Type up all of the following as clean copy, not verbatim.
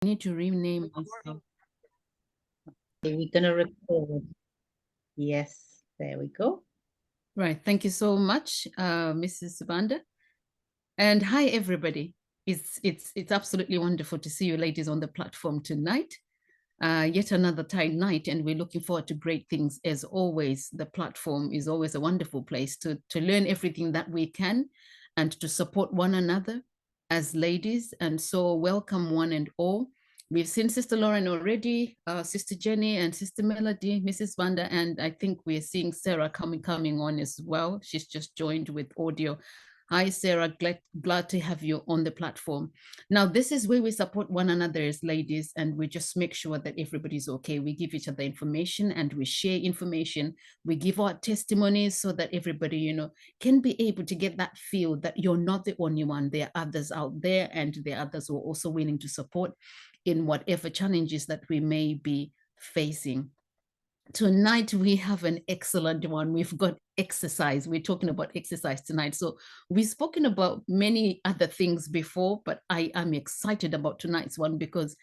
need to rename myself. We're going to record. Yes, there we go. Right. Thank you so much, Mrs. Banda. And hi, everybody. It's absolutely wonderful to see you ladies on the platform tonight. Yet another tight night, and we're looking forward to great things as always. The platform is always a wonderful place to learn everything that we can and to support one another as ladies. And so, welcome one and all. We've seen Sister Lauren already, Sister Jenny and Sister Melody, Mrs. Vanda, and I think we're seeing Sarah coming on as well. She's just joined with audio. Hi, Sarah. Glad to have you on the platform. Now, this is where we support one another as ladies, and we just make sure that everybody's okay. We give each other information and we share information. We give our testimonies so that everybody, can be able to get that feel that you're not the only one. There are others out there, and there are others who are also willing to support in whatever challenges that we may be facing. Tonight we have an excellent one. We've got exercise. We're talking about exercise tonight. So we've spoken about many other things before, but I am excited about tonight's one because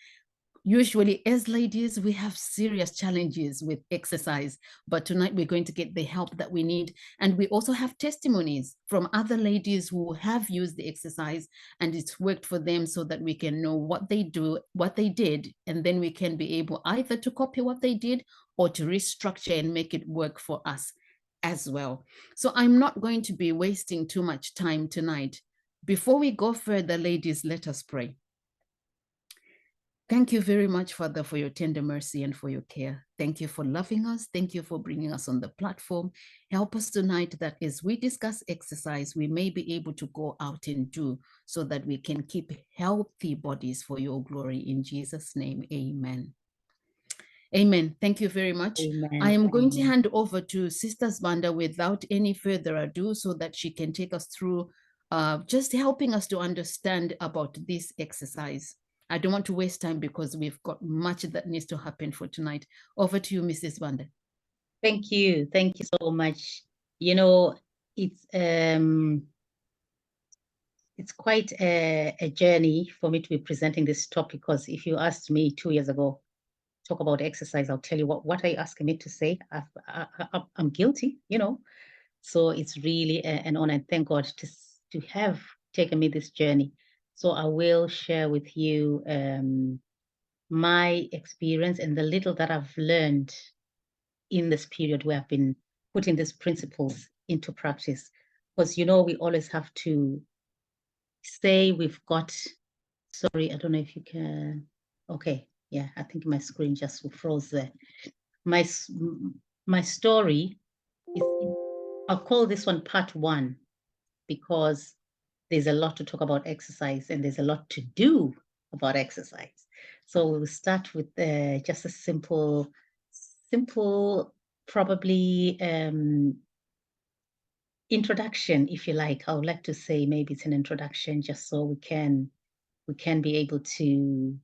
usually as ladies we have serious challenges with exercise, but tonight we're going to get the help that we need. And we also have testimonies from other ladies who have used the exercise and it's worked for them, so that we can know what they did, and then we can be able either to copy what they did or to restructure and make it work for us as well. So I'm not going to be wasting too much time tonight. Before we go further, ladies, let us pray. Thank you very much, Father, for your tender mercy and for your care. Thank you for loving us. Thank you for bringing us on the platform. Help us tonight that as we discuss exercise, we may be able to go out and do, so that we can keep healthy bodies for your glory. In Jesus' name, amen. Amen. Thank you very much. Amen. I am going to hand over to Sister Banda without any further ado, so that she can take us through just helping us to understand about this exercise. I don't want to waste time because we've got much that needs to happen for tonight. Over to you, Mrs. Banda. Thank you. Thank you so much. You know, it's quite a journey for me to be presenting this topic, because if you asked me 2 years ago, talk about exercise, I'll tell you what are you asking me to say? I'm guilty, So it's really an honor, and thank God to have taken me this journey. So I will share with you my experience and the little that I've learned in this period where I've been putting these principles into practice. Because, we always have to say we've got, sorry, I don't know if you can, okay, yeah, I think my screen just froze there. My story is, I'll call this one part 1, because there's a lot to talk about exercise and there's a lot to do about exercise. So we'll start with just a simple, probably introduction, if you like. I would like to say maybe it's an introduction, just so we can be able to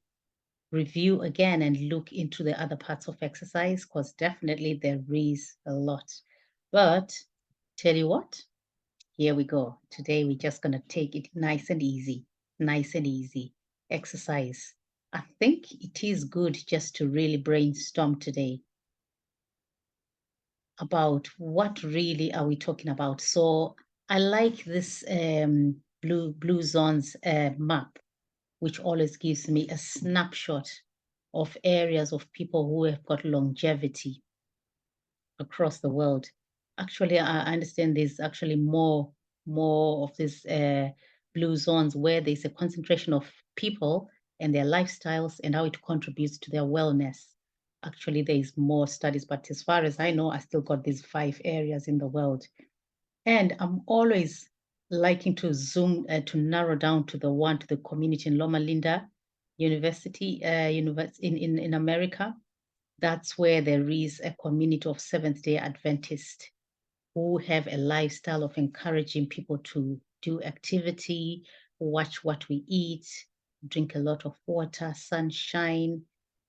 review again and look into the other parts of exercise, because definitely there is a lot. But tell you what, here we go. Today we're just going to take it nice and easy. Exercise. I think it is good just to really brainstorm today about what really are we talking about. So I like this blue zones map, which always gives me a snapshot of areas of people who have got longevity across the world. Actually, I understand there's actually more of these blue zones where there's a concentration of people and their lifestyles and how it contributes to their wellness. Actually, there's more studies, but as far as I know, I still got these 5 areas in the world. And I'm always liking to zoom, to narrow down to the community in Loma Linda University, in America. That's where there is a community of Seventh-day Adventists who have a lifestyle of encouraging people to do activity, watch what we eat, drink a lot of water, sunshine,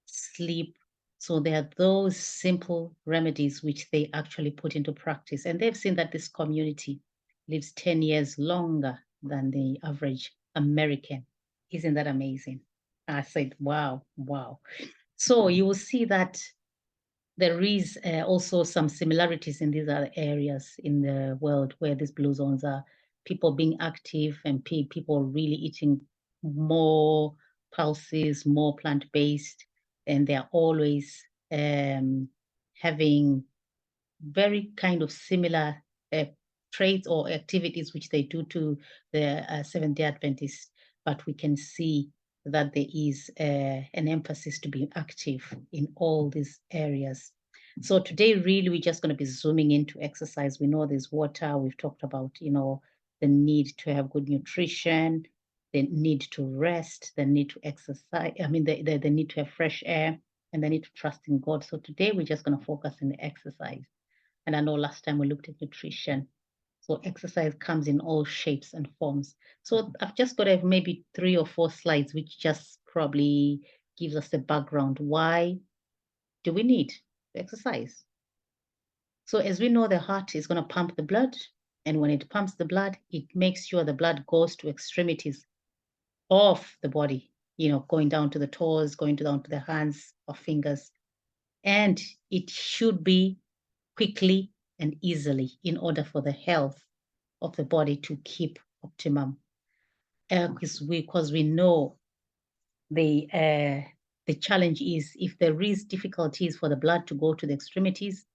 sleep. So there are those simple remedies which they actually put into practice. And they've seen that this community lives 10 years longer than the average American. Isn't that amazing? I said, wow, wow. So you will see that there is also some similarities in these other areas in the world where these blue zones are. People being active and people really eating more pulses, more plant-based, and they're always having very kind of similar uh, traits or activities which they do to the Seventh-day Adventists, but we can see that there is an emphasis to be active in all these areas. So today, really, we're just going to be zooming into exercise. We know there's water. We've talked about, the need to have good nutrition, the need to rest, the need to exercise. I mean, the need to have fresh air, and the need to trust in God. So today, we're just going to focus on the exercise. And I know last time we looked at nutrition. So exercise comes in all shapes and forms. So I've just got to have maybe 3 or 4 slides, which just probably gives us the background. Why do we need to exercise? So as we know, the heart is going to pump the blood. And when it pumps the blood, it makes sure the blood goes to extremities of the body, going down to the toes, down to the hands or fingers. And it should be quickly and easily in order for the health of the body to keep optimum. Because we know the challenge is if there is difficulties for the blood to go to the extremities,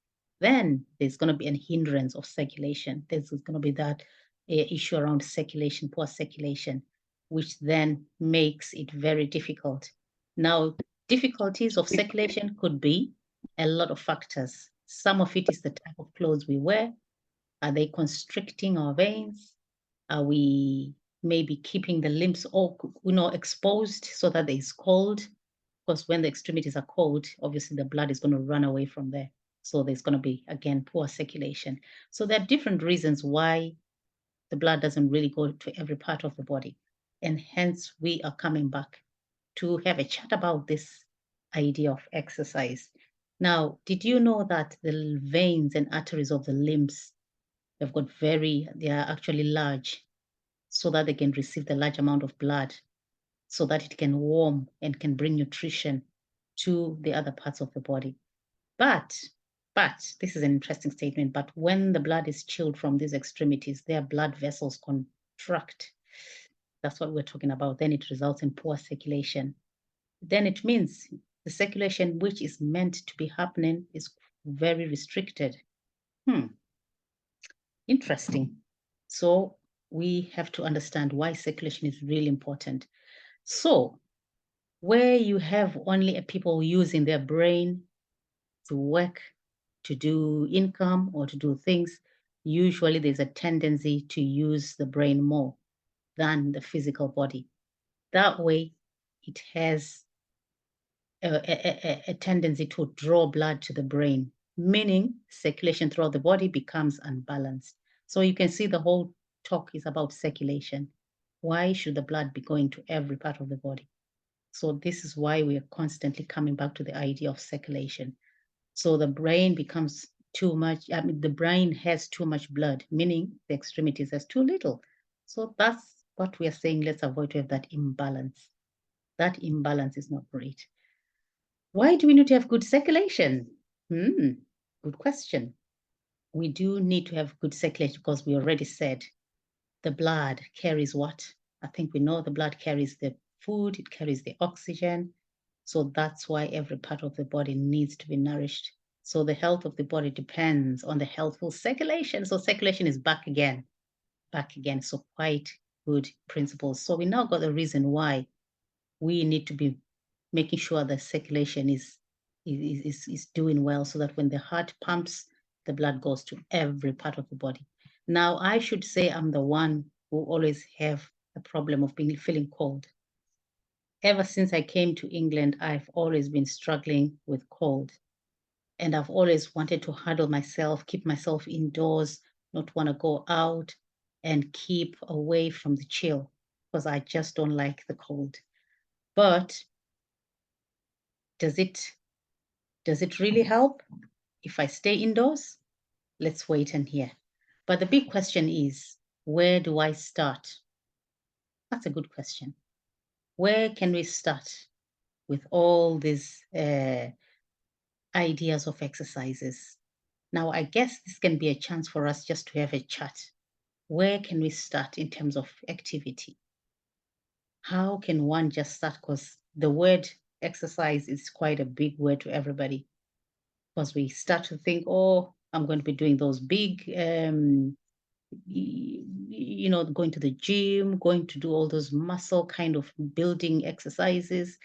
then there's going to be a hindrance of circulation. There's going to be that issue around circulation, poor circulation, which then makes it very difficult. Now, difficulties of circulation could be a lot of factors. Some of it is the type of clothes we wear. Are they constricting our veins? Are we maybe keeping the limbs all, exposed so that there is cold? Because when the extremities are cold, obviously the blood is going to run away from there. So there's going to be, again, poor circulation. So there are different reasons why the blood doesn't really go to every part of the body. And hence we are coming back to have a chat about this idea of exercise. Now, did you know that the veins and arteries of the limbs, they are actually large so that they can receive the large amount of blood so that it can warm and can bring nutrition to the other parts of the body. But this is an interesting statement, but when the blood is chilled from these extremities, their blood vessels contract. That's what we're talking about. Then it results in poor circulation. Then it means the circulation which is meant to be happening is very restricted. Interesting. So we have to understand why circulation is really important. So where you have only people using their brain to work, to do income or to do things, usually there's a tendency to use the brain more than the physical body. That way, it has a tendency to draw blood to the brain, meaning circulation throughout the body becomes unbalanced. So you can see the whole talk is about circulation. Why should the blood be going to every part of the body? So this is why we are constantly coming back to the idea of circulation. So the brain becomes too much, the brain has too much blood, meaning the extremities has too little. So that's what we are saying, let's avoid to have that imbalance. That imbalance is not great. Why do we need to have good circulation? Good question. We do need to have good circulation because we already said the blood carries what? I think we know the blood carries the food, it carries the oxygen. So that's why every part of the body needs to be nourished. So the health of the body depends on the healthful circulation. So circulation is back again. So quite good principles. So we now got the reason why we need to be making sure the circulation is doing well so that when the heart pumps, the blood goes to every part of the body. Now, I should say I'm the one who always have a problem of feeling cold. Ever since I came to England, I've always been struggling with cold. And I've always wanted to huddle myself, keep myself indoors, not want to go out and keep away from the chill because I just don't like the cold. But does it really help if I stay indoors? Let's wait and hear. But the big question is, where do I start? That's a good question. where can we start with all these ideas of exercises? Now, I guess this can be a chance for us just to have a chat. Where can we start in terms of activity? How can one just start? Because the word exercise is quite a big word to everybody. Because we start to think, oh, I'm going to be doing those big, going to the gym, going to do all those muscle kind of building exercises.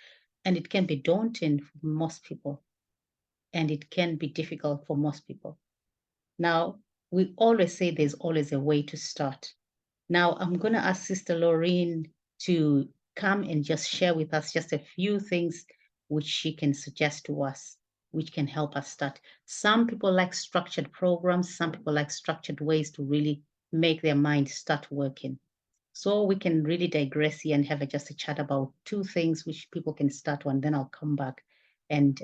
And it can be daunting for most people. And it can be difficult for most people. Now, we always say there's always a way to start. Now, I'm going to ask Sister Laureen to come and just share with us just a few things which she can suggest to us, which can help us start. Some people like structured programs, some people like structured ways to really make their mind start working. So we can really digress here and have just a chat about two things which people can start on. Then I'll come back and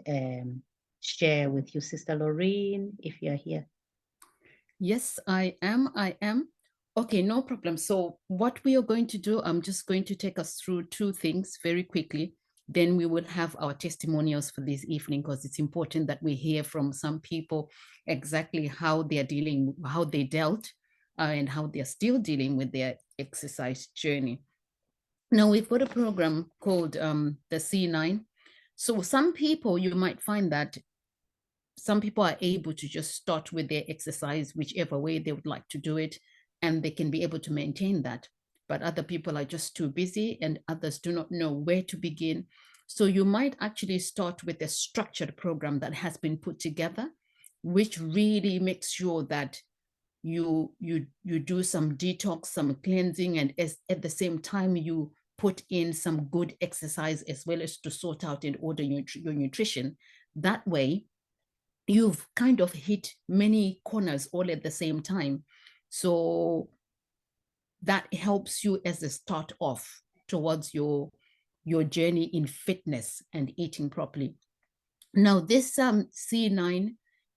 share with you, Sister Laureen, if you're here. Yes, I am. I am. Okay, no problem. So what we are going to do, I'm just going to take us through two things very quickly. Then we will have our testimonials for this evening, because it's important that we hear from some people exactly how they're dealing, how they dealt, and how they're still dealing with their exercise journey. Now we've got a program called the C9. So some people, you might find that some people are able to just start with their exercise, whichever way they would like to do it, and they can be able to maintain that. But other people are just too busy, and others do not know where to begin. So you might actually start with a structured program that has been put together, which really makes sure that you do some detox, some cleansing, and at the same time you put in some good exercise as well as to sort out and order your nutrition. That way you've kind of hit many corners all at the same time. So that helps you as a start off towards your journey in fitness and eating properly. Now, this C9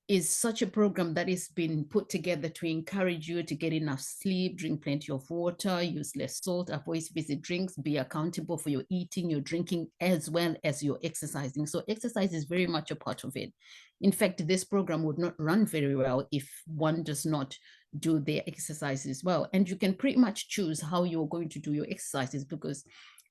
is such a program that is been put together to encourage you to get enough sleep, drink plenty of water, use less salt, avoid fizzy drinks, be accountable for your eating, your drinking, as well as your exercising. So exercise is very much a part of it. In fact, this program would not run very well if one does not do their exercises well. And you can pretty much choose how you're going to do your exercises, because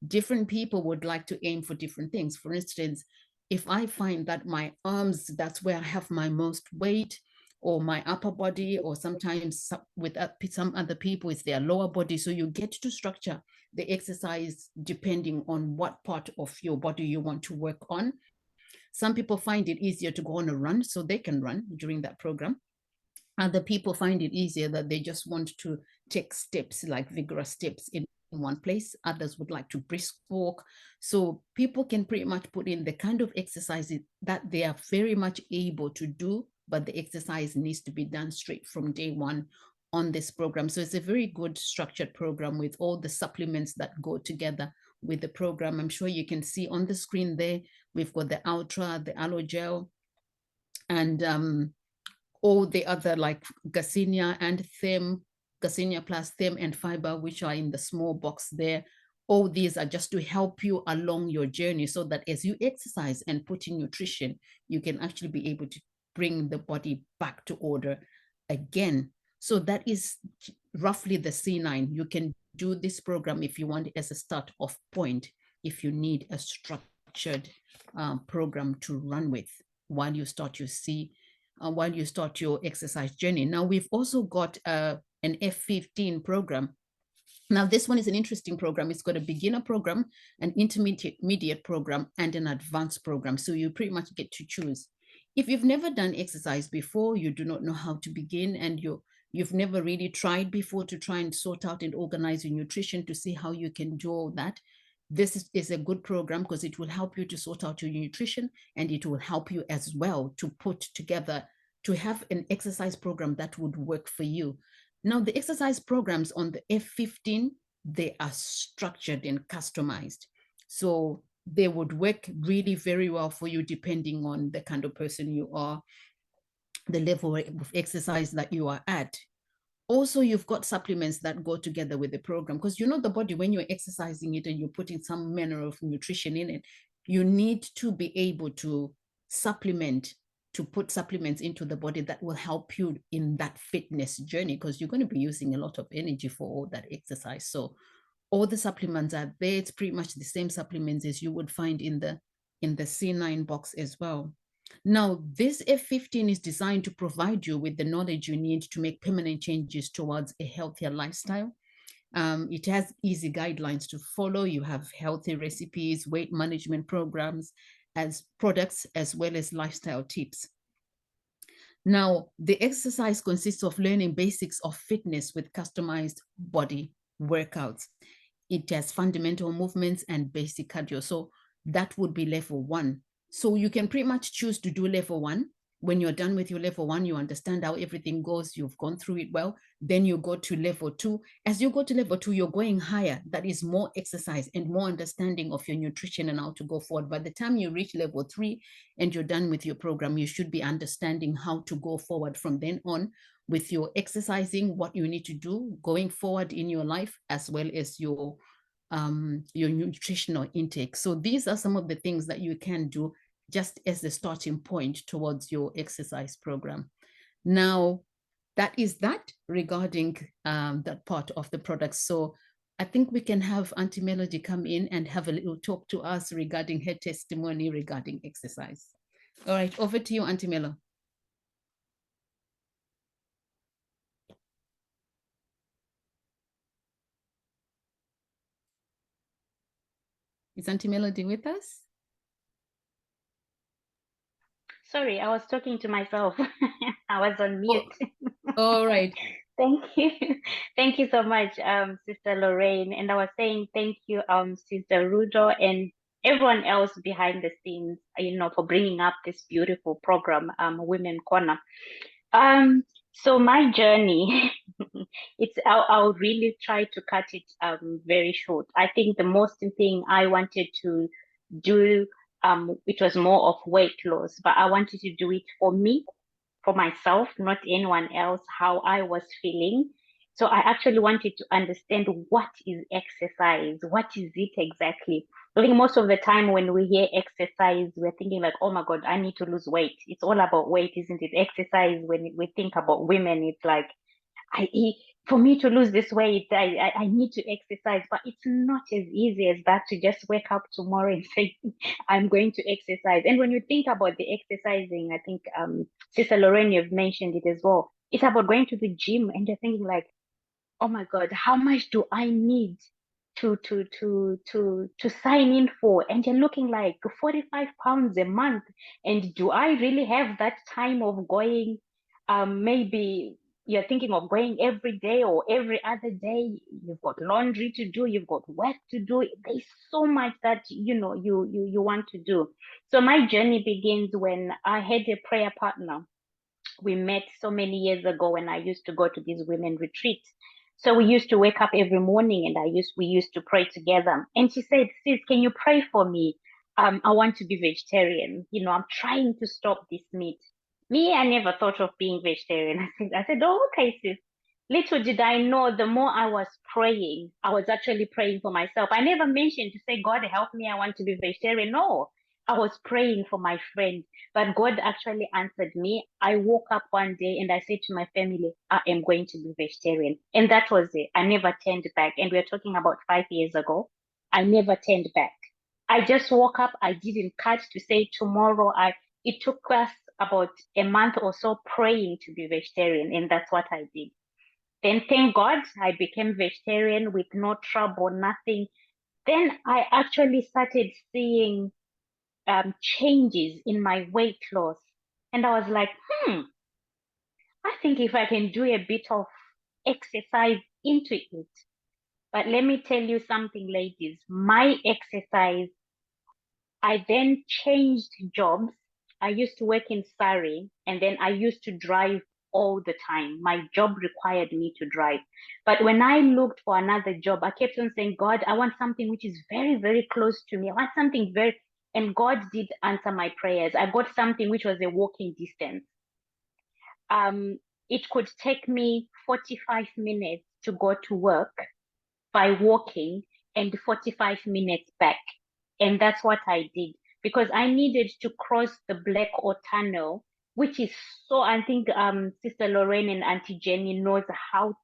different people would like to aim for different things. For instance, if I find that my arms, that's where I have my most weight, or my upper body, or sometimes with some other people, it's their lower body. So you get to structure the exercise depending on what part of your body you want to work on. Some people find it easier to go on a run, so they can run during that program. Other people find it easier that they just want to take steps, like vigorous steps in one place. Others would like to brisk walk. So people can pretty much put in the kind of exercises that they are very much able to do, but the exercise needs to be done straight from day one on this program. So it's a very good structured program with all the supplements that go together with the program. I'm sure you can see on the screen there, we've got the Ultra, the Aloe Gel, and all the other like Garcinia and Thyme, Garcinia plus Thyme and Fiber, which are in the small box there. All these are just to help you along your journey, so that as you exercise and put in nutrition, you can actually be able to bring the body back to order again. So that is roughly the C9. You can do this program if you want it as a start off point, if you need a structured program to run with while you start your exercise journey. Now, we've also got an F15 program. Now, this one is an interesting program. It's got a beginner program, an intermediate program, and an advanced program. So you pretty much get to choose. If you've never done exercise before, you do not know how to begin, and you've never really tried before to try and sort out and organize your nutrition to see how you can do all that, this is a good program, because it will help you to sort out your nutrition, and it will help you as well to put together, to have an exercise program that would work for you. Now, the exercise programs on the F15, they are structured and customized. So they would work really very well for you depending on the kind of person you are, the level of exercise that you are at. Also, you've got supplements that go together with the program, because the body, when you're exercising it and you're putting some manner of nutrition in it, you need to be able to put supplements into the body that will help you in that fitness journey, because you're going to be using a lot of energy for all that exercise. So all the supplements are there. It's pretty much the same supplements as you would find in the C9 box as well. Now, this F15 is designed to provide you with the knowledge you need to make permanent changes towards a healthier lifestyle. It has easy guidelines to follow. You have healthy recipes, weight management programs, as products, as well as lifestyle tips. Now, the exercise consists of learning basics of fitness with customized body workouts. It has fundamental movements and basic cardio. So that would be level 1. So you can pretty much choose to do level 1. When you're done with your level 1, you understand how everything goes, you've gone through it well, then you go to level 2. As you go to level 2, you're going higher. That is more exercise and more understanding of your nutrition and how to go forward. By the time you reach level 3 and you're done with your program, you should be understanding how to go forward from then on with your exercising, what you need to do going forward in your life, as well as your nutritional intake. So these are some of the things that you can do just as the starting point towards your exercise program. Now, that is that regarding that part of the product. So I think we can have Auntie Melody come in and have a little talk to us regarding her testimony regarding exercise. All right, over to you, Auntie Melo. Is Auntie Melody with us? Sorry, I was talking to myself. I was on mute. All right. Thank you. Thank you so much, Sister Laureen. And I was saying thank you, Sister Rudo, and everyone else behind the scenes, for bringing up this beautiful program, Women Corner. So my journey, I'll really try to cut it very short. I think the most thing I wanted to do, it was more of weight loss, but I wanted to do it for me, for myself, not anyone else, how I was feeling. So I actually wanted to understand what is exercise, what is it exactly. I think most of the time when we hear exercise, we're thinking like, oh my God, I need to lose weight. It's all about weight, isn't it? Exercise, when we think about women, it's like, for me to lose this weight, I need to exercise, but it's not as easy as that to just wake up tomorrow and say, I'm going to exercise. And when you think about the exercising, I think Sister Laureen, you've mentioned it as well. It's about going to the gym and you're thinking like, oh my God, how much do I need to sign in for? And you're looking like 45 pounds a month. And do I really have that time of going? Maybe you're thinking of going every day or every other day. You've got laundry to do, you've got work to do. There's so much that you want to do. So my journey begins when I had a prayer partner. We met so many years ago when I used to go to these women retreats. So we used to wake up every morning and we used to pray together. And she said, sis, can you pray for me? I want to be vegetarian. I'm trying to stop this meat. Me, I never thought of being vegetarian. I said, oh, okay, sis. Little did I know, the more I was praying, I was actually praying for myself. I never mentioned to say, God, help me, I want to be vegetarian. No, I was praying for my friend, but God actually answered me. I woke up one day and I said to my family, I am going to be vegetarian. And that was it. I never turned back. And we're talking about 5 years ago. I never turned back. I just woke up. I didn't cut to say tomorrow. It took us about a month or so praying to be vegetarian. And that's what I did. Then thank God I became vegetarian with no trouble, nothing. Then I actually started seeing changes in my weight loss. And I was like, I think if I can do a bit of exercise into it. But let me tell you something, ladies. My exercise, I then changed jobs. I used to work in Surrey and then I used to drive all the time. My job required me to drive. But when I looked for another job, I kept on saying, God, I want something which is very, very close to me. I want something very, and God did answer my prayers. I got something which was a walking distance. it could take me 45 minutes to go to work by walking and 45 minutes back. And that's what I did because I needed to cross the Black Ore Tunnel, which is so, I think Sister Laureen and Auntie Jennie knows how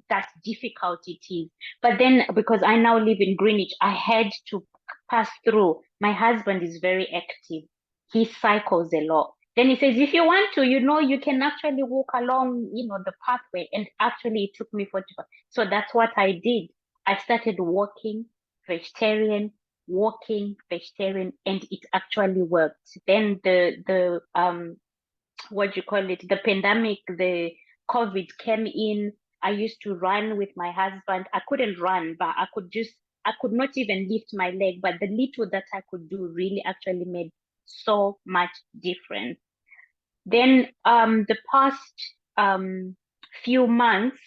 that difficult it is. But then because I now live in Greenwich, I had to pass through. My husband is very active. He cycles a lot. Then he says, if you want to, you can actually walk along, the pathway. And actually it took me 45. So that's what I did. I started walking vegetarian, and it actually worked. Then the what do you call it? The pandemic, the COVID came in. I used to run with my husband. I couldn't run, but I could not even lift my leg. But the little that I could do really actually made so much difference. Then the past few months,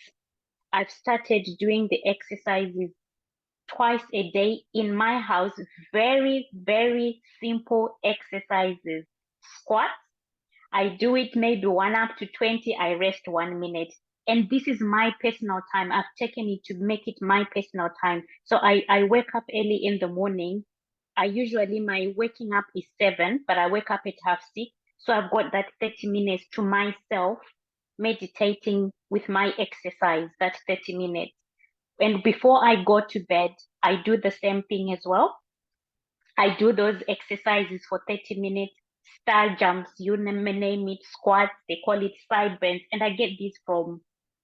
I've started doing the exercises twice a day in my house. Very, very simple exercises. Squats. I do it maybe 1 up to 20. I rest 1 minute. And this is my personal time. I've taken it to make it my personal time. So I wake up early in the morning. My waking up is 7, but I wake up at 6:30. So I've got that 30 minutes to myself, meditating with my exercise, that 30 minutes. And before I go to bed, I do the same thing as well. I do those exercises for 30 minutes, star jumps, you name it, squats, they call it side bends. And I get these from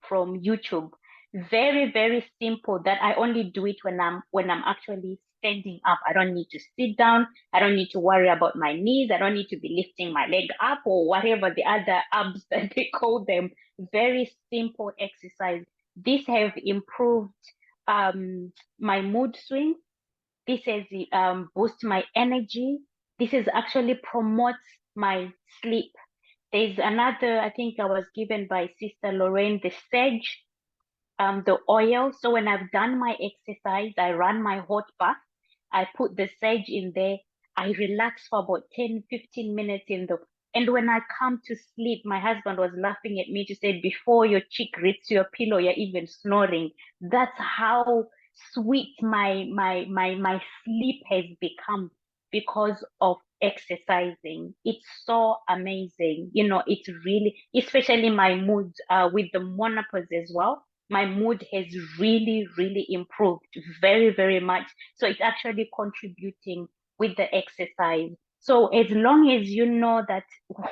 YouTube. Very, very simple that I only do it when I'm actually standing up. I don't need to sit down. I don't need to worry about my knees. I don't need to be lifting my leg up or whatever the other abs that they call them. Very simple exercise. These have improved my mood swings. This has boost my energy. This is actually promotes my sleep. There's another, I think I was given by Sister Laureen, the sage, the oil. So when I've done my exercise, I run my hot bath. I put the sage in there. I relax for about 10, 15 minutes and when I come to sleep, my husband was laughing at me to say, before your cheek reaches your pillow, you're even snoring. That's how sweet my sleep has become because of exercising. It's so amazing. It's really, especially my mood with the menopause as well. My mood has really, really improved very, very much. So it's actually contributing with the exercise. So as long as you know that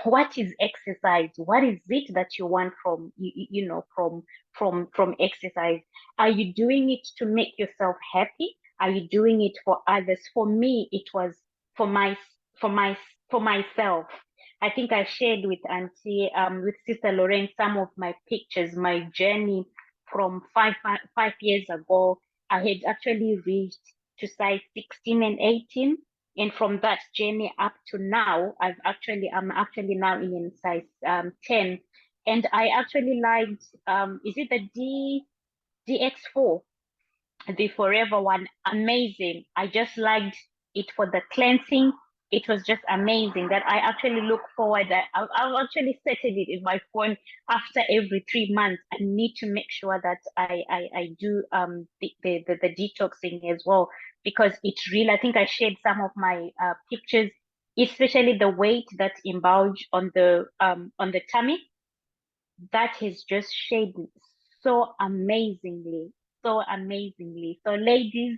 what is exercise, what is it that you want from from exercise? Are you doing it to make yourself happy? Are you doing it for others? For me, it was for my for my for myself. I think I shared with with Sister Laureen, some of my pictures, my journey from five years ago. I had actually reached to size 16 and 18. And from that journey up to now, I'm actually now in size 10. And I actually liked, is it the DX4? The Forever one, amazing. I just liked it for the cleansing. It was just amazing that I actually look forward. I'll actually settle it in my phone after every 3 months. I need to make sure that I do the detoxing as well, because it's real. I think I shared some of my pictures, especially the weight that indulged on the tummy. That has just shaded so amazingly, so amazingly. So ladies,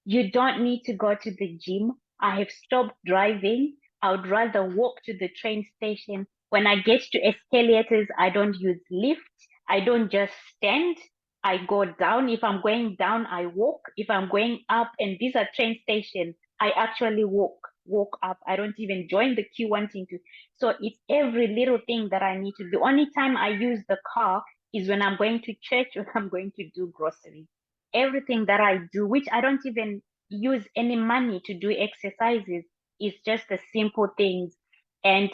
you don't need to go to the gym. I have stopped driving. I would rather walk to the train station. When I get to escalators, I don't use lift. I don't just stand. I go down. If I'm going down, I walk. If I'm going up, and these are train stations, I actually walk up. I don't even join the queue wanting to. So it's every little thing that I need to do. The only time I use the car is when I'm going to church or I'm going to do groceries. Everything that I do, which I don't even use any money to do exercises, is just the simple things. And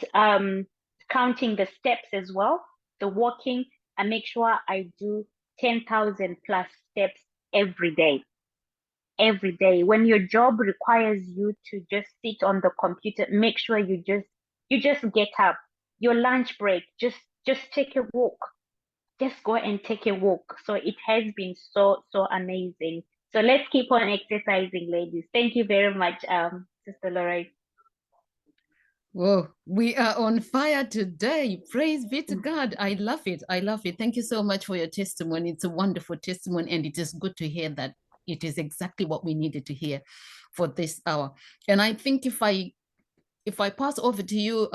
counting the steps as well, the walking, I make sure I do 10,000 plus steps every day. Every day. When your job requires you to just sit on the computer, make sure you just get up. Your lunch break, just take a walk. just go and take a walk. So it has been so, so amazing. So let's keep on exercising, ladies. Thank you very much, Sister Laureen. Whoa, we are on fire today. Praise be to God. I love it. I love it. Thank you so much for your testimony. It's a wonderful testimony, and it is good to hear that it is exactly what we needed to hear for this hour. And I think if I pass over to you,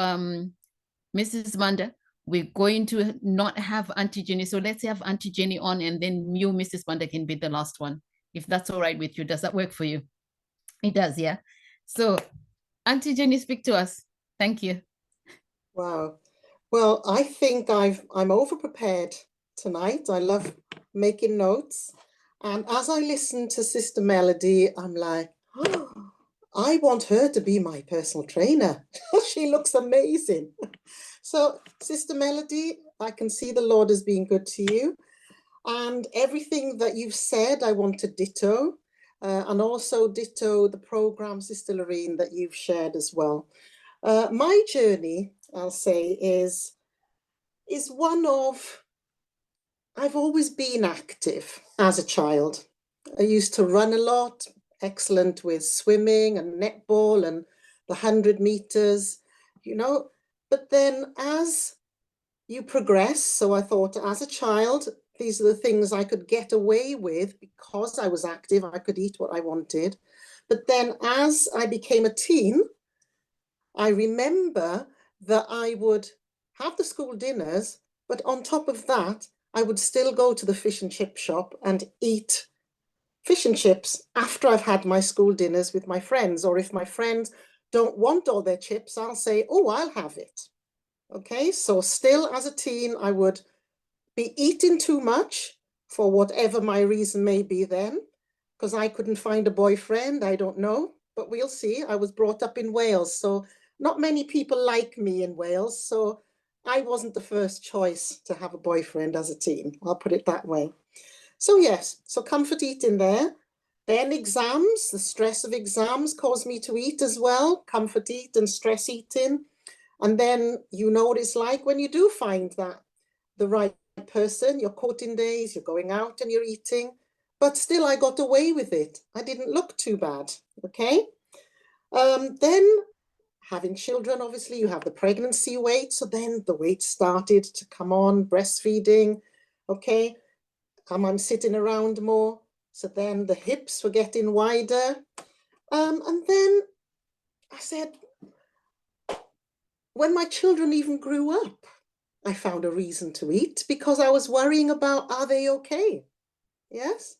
Mrs. Manda, we're going to not have Auntie Jenny. So let's have Auntie Jenny on, and then you, Mrs. Manda, can be the last one. If that's all right with you. Does that work for you? It does, yeah. So Auntie Jenny, speak to us. Thank you. Wow. Well, I think I'm over prepared tonight. I love making notes. And as I listen to Sister Melody, I'm like, oh, I want her to be my personal trainer. She looks amazing. So, Sister Melody, I can see the Lord has been good to you. And everything that you've said, I want to ditto. And also ditto the program, Sister Laureen, that you've shared as well. My journey, I'll say, is one of, I've always been active as a child. I used to run a lot, excellent with swimming and netball and the 100 meters, but then as you progress, so I thought as a child, these are the things I could get away with because I was active, I could eat what I wanted. But then as I became a teen, I remember that I would have the school dinners, but on top of that, I would still go to the fish and chip shop and eat fish and chips after I've had my school dinners with my friends. Or if my friends don't want all their chips, I'll say, oh, I'll have it. Okay, so still as a teen, I would be eating too much for whatever my reason may be then, because I couldn't find a boyfriend, I don't know, but we'll see. I was brought up in Wales, so not many people like me in Wales, so I wasn't the first choice to have a boyfriend as a teen. I'll put it that way. So yes, so comfort eating there. Then exams, the stress of exams caused me to eat as well, comfort eat and stress eating. And then you know what it's like when you do find that the right person, your courting days, you're going out and you're eating, but still I got away with it. I didn't look too bad, okay? Then having children, obviously you have the pregnancy weight, so then the weight started to come on, breastfeeding, okay? I'm sitting around more, so then the hips were getting wider. And then I said, when my children even grew up, I found a reason to eat because I was worrying about, are they okay? Yes.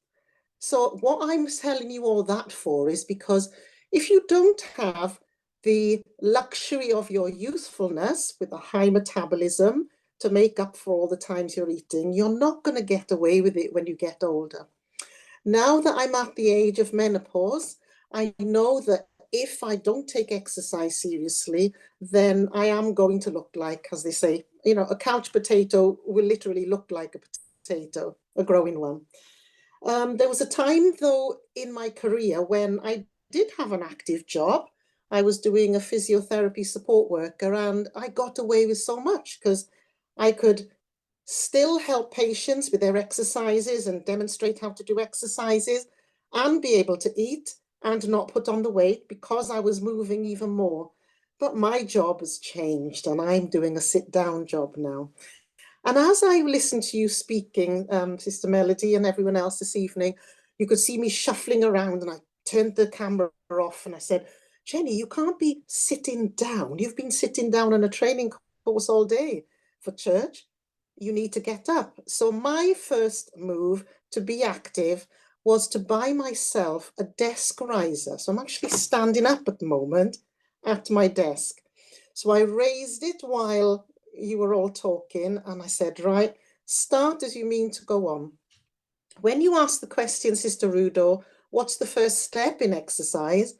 So what I'm telling you all that for is because if you don't have the luxury of your youthfulness with a high metabolism to make up for all the times you're eating, you're not going to get away with it when you get older. Now that I'm at the age of menopause, I know that if I don't take exercise seriously, then I am going to look like, as they say, a couch potato will literally look like a potato, a growing one. There was a time, though, in my career when I did have an active job. I was doing a physiotherapy support worker, and I got away with so much because I could still help patients with their exercises and demonstrate how to do exercises and be able to eat and not put on the weight because I was moving even more. But my job has changed and I'm doing a sit-down job now. And as I listened to you speaking, Sister Melody and everyone else this evening, you could see me shuffling around, and I turned the camera off and I said, Jenny, you can't be sitting down. You've been sitting down on a training course all day for church. You need to get up. So my first move to be active was to buy myself a desk riser. So I'm actually standing up at the moment at my desk. So I raised it while you were all talking, and I said, right, start as you mean to go on. When you asked the question, Sister Rudo, what's the first step in exercise?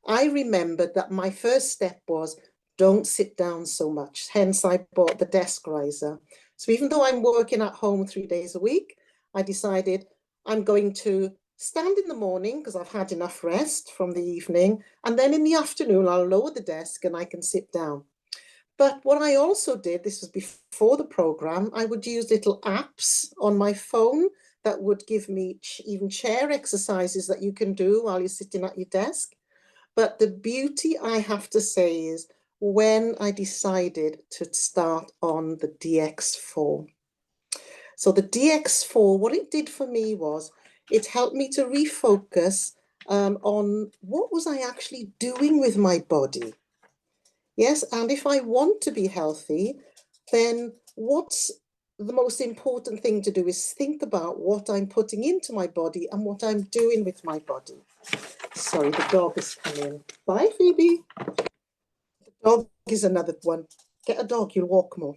I remembered that my first step was don't sit down so much. Hence, I bought the desk riser. So even though I'm working at home 3 days a week, I decided I'm going to stand in the morning because I've had enough rest from the evening. And then in the afternoon, I'll lower the desk and I can sit down. But what I also did, this was before the program, I would use little apps on my phone that would give me even chair exercises that you can do while you're sitting at your desk. But the beauty, I have to say, is when I decided to start on the DX4. So the DX4, what it did for me was it helped me to refocus on what was I actually doing with my body. Yes, and if I want to be healthy, then what's the most important thing to do is think about what I'm putting into my body and what I'm doing with my body. Sorry, the dog is coming. Bye, Phoebe. The dog is another one. Get a dog, you'll walk more.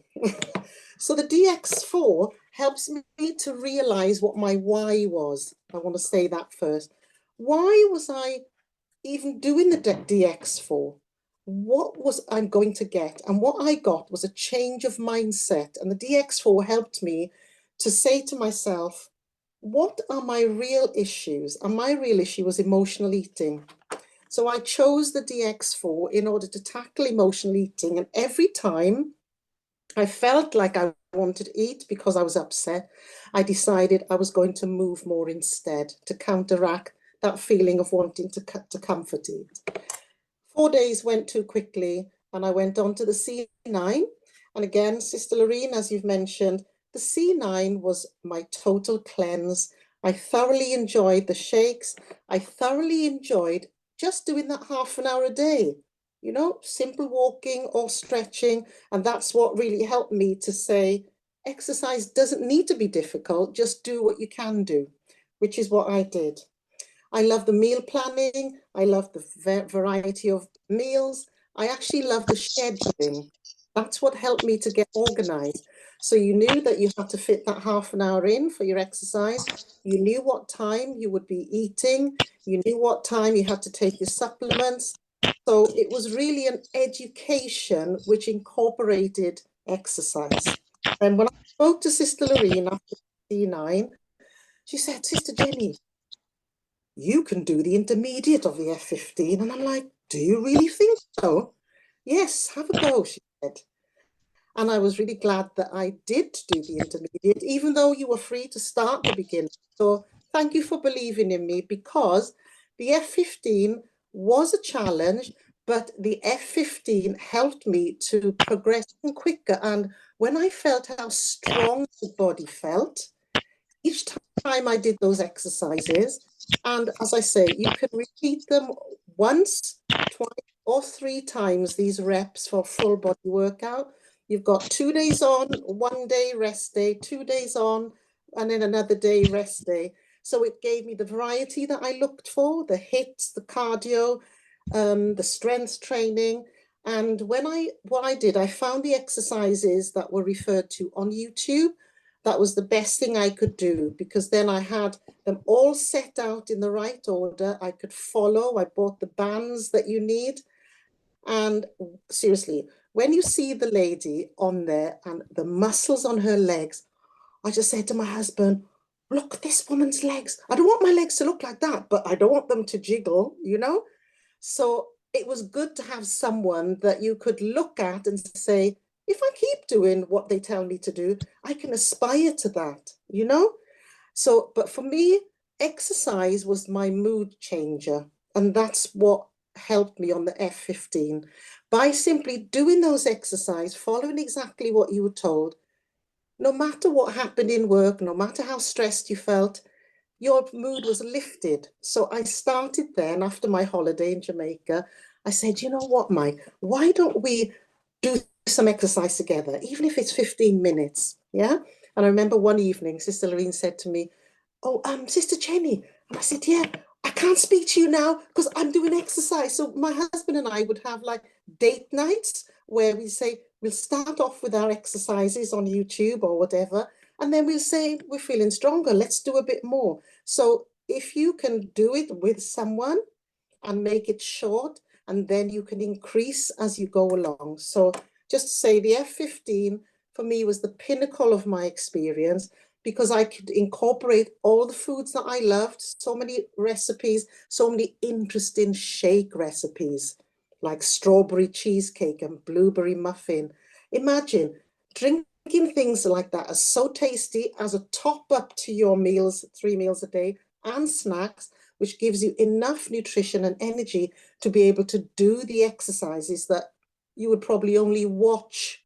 So the DX4 helps me to realize what my why was. I want to say that first. Why was I even doing the DX4? What was I going to get? And what I got was a change of mindset. And the DX4 helped me to say to myself, what are my real issues? And my real issue was emotional eating. So I chose the DX4 in order to tackle emotional eating. And every time I felt like I wanted to eat because I was upset, I decided I was going to move more instead to counteract that feeling of wanting to comfort eat. 4 days went too quickly and I went on to the C9. And again, Sister Laureen, as you've mentioned, the C9 was my total cleanse. I thoroughly enjoyed the shakes. I thoroughly enjoyed just doing that half an hour a day, you know, simple walking or stretching. And that's what really helped me to say, exercise doesn't need to be difficult, just do what you can do, which is what I did. I love the meal planning. I love the variety of meals. I actually love the scheduling. That's what helped me to get organized. So you knew that you had to fit that half an hour in for your exercise. You knew what time you would be eating. You knew what time you had to take your supplements. So it was really an education which incorporated exercise. And when I spoke to Sister Laureen after C9, she said, Sister Jennie, you can do the intermediate of the F15. And I'm like, do you really think so? Yes, have a go, she said. And I was really glad that I did do the intermediate, even though you were free to start the beginning. So thank you for believing in me, because the F15 was a challenge, but the F15 helped me to progress quicker. And when I felt how strong the body felt, each time I did those exercises, and as I say, you can repeat them once, twice, or 3 times, these reps for full body workout. You've got 2 days on, 1 day rest day, 2 days on, and then another day rest day. So it gave me the variety that I looked for, the hits, the cardio, the strength training. And what I did, I found the exercises that were referred to on YouTube. That was the best thing I could do, because then I had them all set out in the right order. I could follow. I bought the bands that you need. And seriously, when you see the lady on there and the muscles on her legs, I just said to my husband, look at this woman's legs. I don't want my legs to look like that, but I don't want them to jiggle, you know? So it was good to have someone that you could look at and say, if I keep doing what they tell me to do, I can aspire to that, you know? So, but for me, exercise was my mood changer. And that's what helped me on the F15. By simply doing those exercises, following exactly what you were told, no matter what happened in work, no matter how stressed you felt, your mood was lifted. So I started then after my holiday in Jamaica. I said, you know what, Mike, why don't we do some exercise together, even if it's 15 minutes? Yeah. And I remember one evening, Sister Laureen said to me, oh, Sister Jennie. And I said, yeah, I can't speak to you now because I'm doing exercise. So my husband and I would have like date nights where we say, we'll start off with our exercises on YouTube or whatever. And then we'll say, we're feeling stronger, let's do a bit more. So if you can do it with someone and make it short, and then you can increase as you go along. So just to say, the F15 for me was the pinnacle of my experience, because I could incorporate all the foods that I loved, so many recipes, so many interesting shake recipes, like strawberry cheesecake and blueberry muffin. Imagine drinking things like that are so tasty as a top up to your meals, 3 meals a day, and snacks, which gives you enough nutrition and energy to be able to do the exercises that you would probably only watch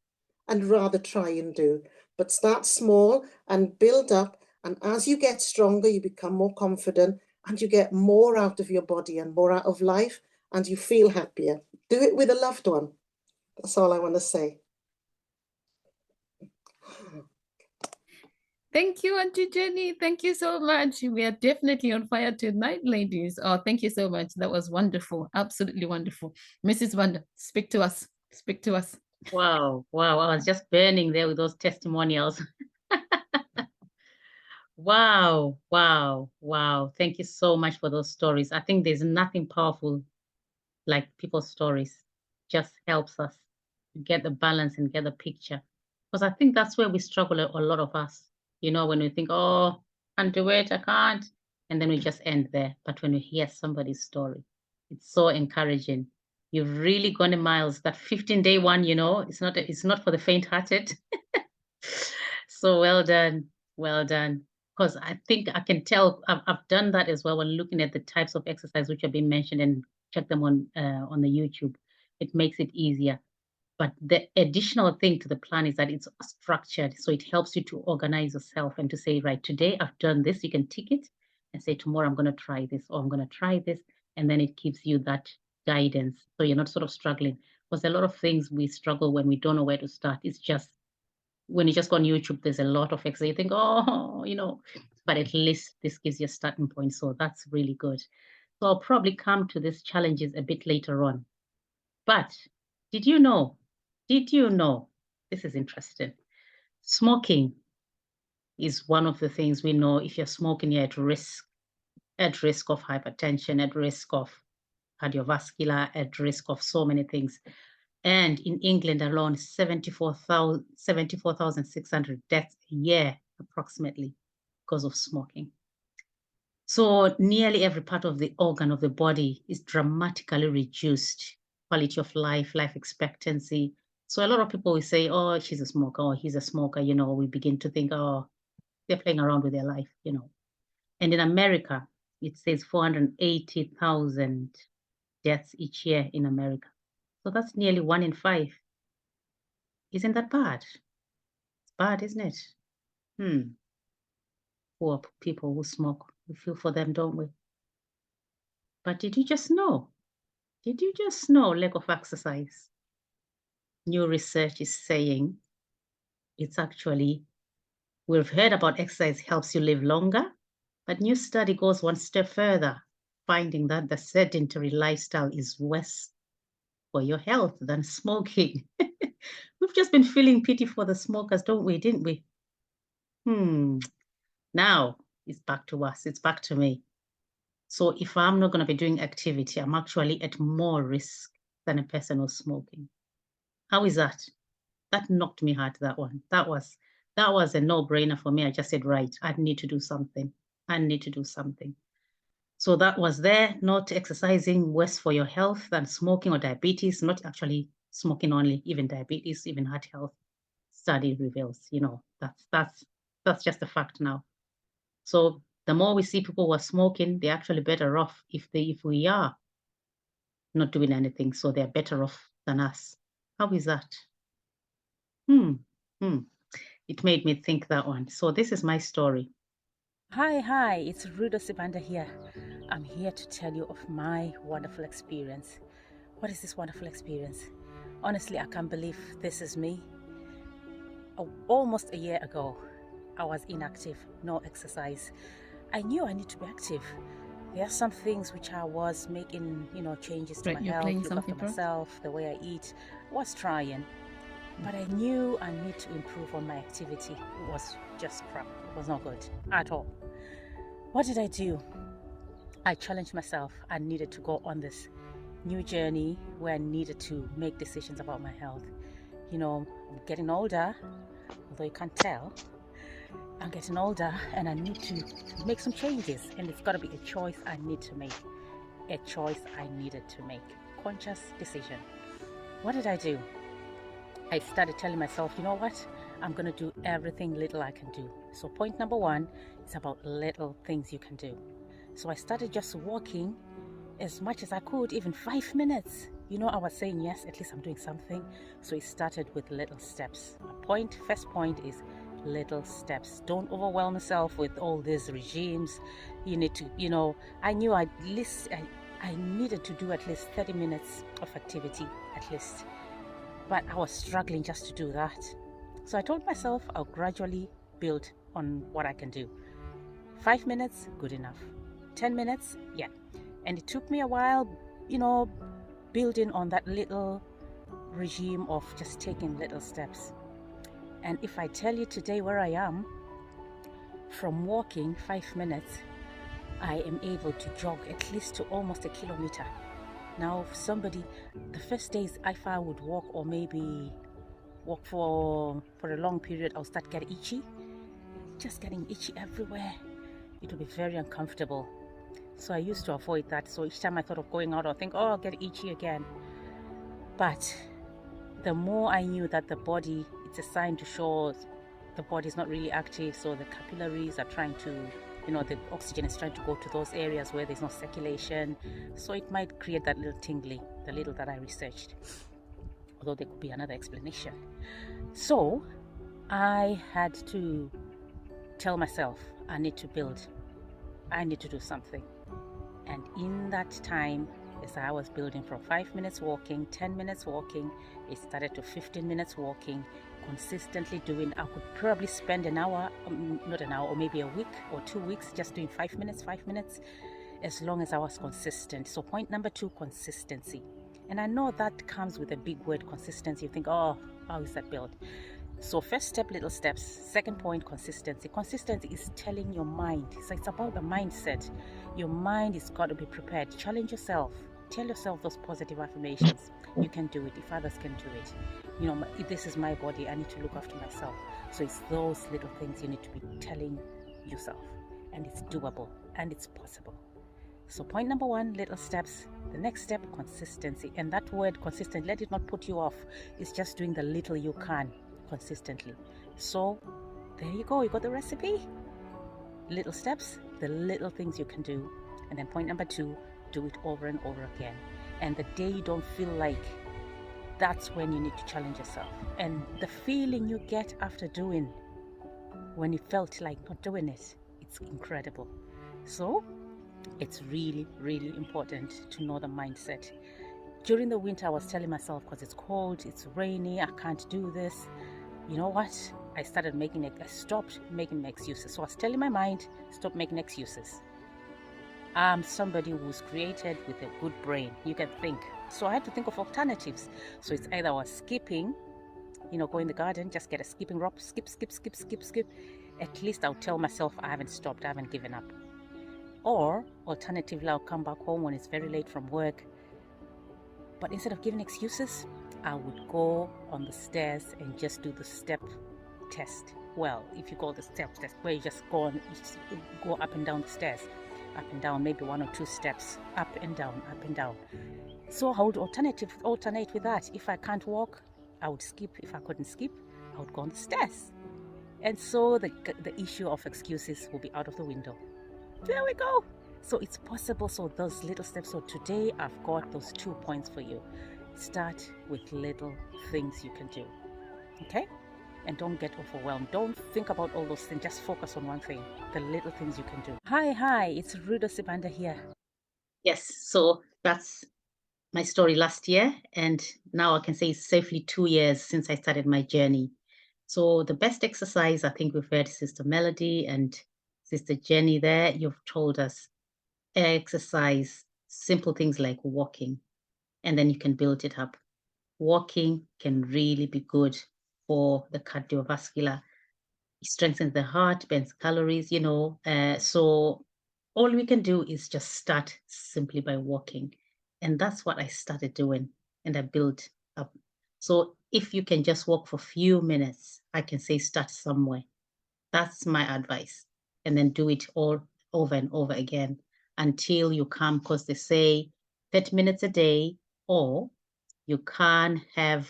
and rather try and do. But start small and build up. And as you get stronger, you become more confident and you get more out of your body and more out of life, and you feel happier. Do it with a loved one. That's all I want to say. Thank you, Auntie Jenny. Thank you so much. We are definitely on fire tonight, ladies. Oh, thank you so much. That was wonderful. Absolutely wonderful. Mrs. Wanda, speak to us. Speak to us. Wow, wow. I was just burning there with those testimonials. Wow, wow, wow. Thank you so much for those stories. I think there's nothing powerful like people's stories. Just helps us to get the balance and get the picture. Because I think that's where we struggle, a lot of us. You know, when we think, oh, I can't do it, I can't. And then we just end there. But when we hear somebody's story, it's so encouraging. You've really gone a miles. That 15-day one, you know, it's not for the faint-hearted. So well done. Well done. Because I think I can tell I've done that as well when looking at the types of exercise which have been mentioned and check them on the YouTube. It makes it easier. But the additional thing to the plan is that it's structured. So it helps you to organize yourself and to say, right, today I've done this. You can tick it and say, tomorrow I'm going to try this, or I'm going to try this. And then it gives you that guidance. So you're not sort of struggling. Because a lot of things we struggle when we don't know where to start. It's just, when you just go on YouTube, there's a lot of exercise. You think, oh, you know, but at least this gives you a starting point. So that's really good. So I'll probably come to these challenges a bit later on. But did you know, this is interesting. Smoking is one of the things we know. If you're smoking, you're at risk of hypertension, at risk of cardiovascular, at risk of so many things. And in England alone, 74,600 deaths a year, approximately, because of smoking. So nearly every part of the organ of the body is dramatically reduced. Quality of life, life expectancy. So a lot of people will say, oh, she's a smoker, or he's a smoker. You know, we begin to think, oh, they're playing around with their life, you know. And in America, it says 480,000 deaths each year in America. So that's nearly 1 in 5. Isn't that bad? It's bad, isn't it? Poor people who smoke. We feel for them, don't we? But did you just know? Did you just know lack of exercise? New research is saying it's actually, we've heard about exercise helps you live longer, but new study goes one step further, finding that the sedentary lifestyle is worse for your health than smoking. We've just been feeling pity for the smokers, don't we? Didn't we? Now it's back to us. It's back to me. So if I'm not going to be doing activity, I'm actually at more risk than a person who's smoking. How is that? That knocked me hard, that one. That was a no-brainer for me. I just said, right, I need to do something. I need to do something. So that was there, not exercising, worse for your health than smoking or diabetes, not actually smoking only, even diabetes, even heart health. Study reveals, you know, that's just a fact now. So the more we see people who are smoking, they're actually better off if we are not doing anything. So they're better off than us. How is that? It made me think, that one. So this is my story. Hi, it's Rudo here. I'm here to tell you of my wonderful experience. What is this wonderful experience? Honestly, I can't believe this is me. Almost a year ago, I was inactive, no exercise. I knew I need to be active. There are some things which I was making, changes to my health, look after myself, the way I eat. I was trying, but I knew I need to improve on my activity. It was just crap. It was not good at all. What did I do? I challenged myself. I needed to go on this new journey where I needed to make decisions about my health. I'm getting older, although you can't tell. I'm getting older and I need to make some changes, and it's got to be a choice I need to make. A choice I needed to make. conscious decision. What did I do? I started telling myself, you know what? I'm going to do everything little I can do. So point number 1 is about little things you can do. So I started just walking as much as I could, even 5 minutes. You know, I was saying, yes, at least I'm doing something. So it started with little steps. First point is little steps. Don't overwhelm yourself with all these regimes. You need to, I knew I needed to do at least 30 minutes of activity, at least. But I was struggling just to do that. So I told myself I'll gradually build on what I can do. 5 minutes, good enough. 10 minutes, yeah. And it took me a while, building on that little regime of just taking little steps. And if I tell you today where I am, from walking 5 minutes, I am able to jog at least to almost 1 kilometer. Now, the first days, if I would walk or maybe walk for a long period, I'll start getting itchy. Just getting itchy everywhere. It will be very uncomfortable. So I used to avoid that. So each time I thought of going out, I'll think, I'll get itchy again. But the more I knew that the body, it's a sign to show the body is not really active. So the capillaries are trying to, the oxygen is trying to go to those areas where there's no circulation. So it might create that little tingly, the little that I researched. Although there could be another explanation. So I had to tell myself, I need to build. I need to do something. And in that time, as I was building from 5 minutes walking, 10 minutes walking, it started to 15 minutes walking, consistently doing. I could probably spend an hour, not an hour, or maybe a week or 2 weeks just doing 5 minutes, as long as I was consistent. So point number 2, consistency. And I know that comes with a big word, consistency. You think, how is that built? So first step, little steps. Second point, consistency. Consistency is telling your mind. So it's about the mindset. Your mind has got to be prepared. Challenge yourself. Tell yourself those positive affirmations. You can do it if others can do it. If this is my body, I need to look after myself. So it's those little things you need to be telling yourself. And it's doable and it's possible. So point number 1, little steps. The next step, consistency. And that word consistent, let it not put you off. It's just doing the little you can consistently. So there you go, you got the recipe. Little steps, the little things you can do. And then point number 2, do it over and over again. And the day you don't feel like, that's when you need to challenge yourself. And the feeling you get after doing, when you felt like not doing it, it's incredible. So it's really, really important to know the mindset. During the winter, I was telling myself, because it's cold, it's rainy, I can't do this. You know what? I stopped making excuses. So I was telling my mind, stop making excuses. I'm somebody who's created with a good brain. You can think. So I had to think of alternatives. So it's either I was skipping, go in the garden, just get a skipping rope, skip. At least I'll tell myself I haven't stopped, I haven't given up. Or alternatively, I'll come back home when it's very late from work. But instead of giving excuses, I would go on the stairs and just do the step test. Well, if you call the step test, where you just go up and down the stairs, up and down, maybe 1 or 2 steps, up and down. So I would alternate with that. If I can't walk, I would skip. If I couldn't skip, I would go on the stairs. And so the issue of excuses will be out of the window. There we go. So it's possible. So those little steps. So today I've got those 2 points for you. Start with little things you can do. Okay? And don't get overwhelmed. Don't think about all those things. Just focus on one thing. The little things you can do. Hi. It's Rudo Sibanda here. Yes. So that's my story last year. And now I can say it's safely 2 years since I started my journey. So the best exercise, I think we've heard Sister Melody and Sister Jennie there. You've told us exercise, simple things like walking, and then you can build it up. Walking can really be good for the cardiovascular. It strengthens the heart, burns calories, so all we can do is just start simply by walking. And that's what I started doing, and I built up. So if you can just walk for a few minutes, I can say start somewhere. That's my advice. And then do it all over and over again until you come, because they say 30 minutes a day or you can have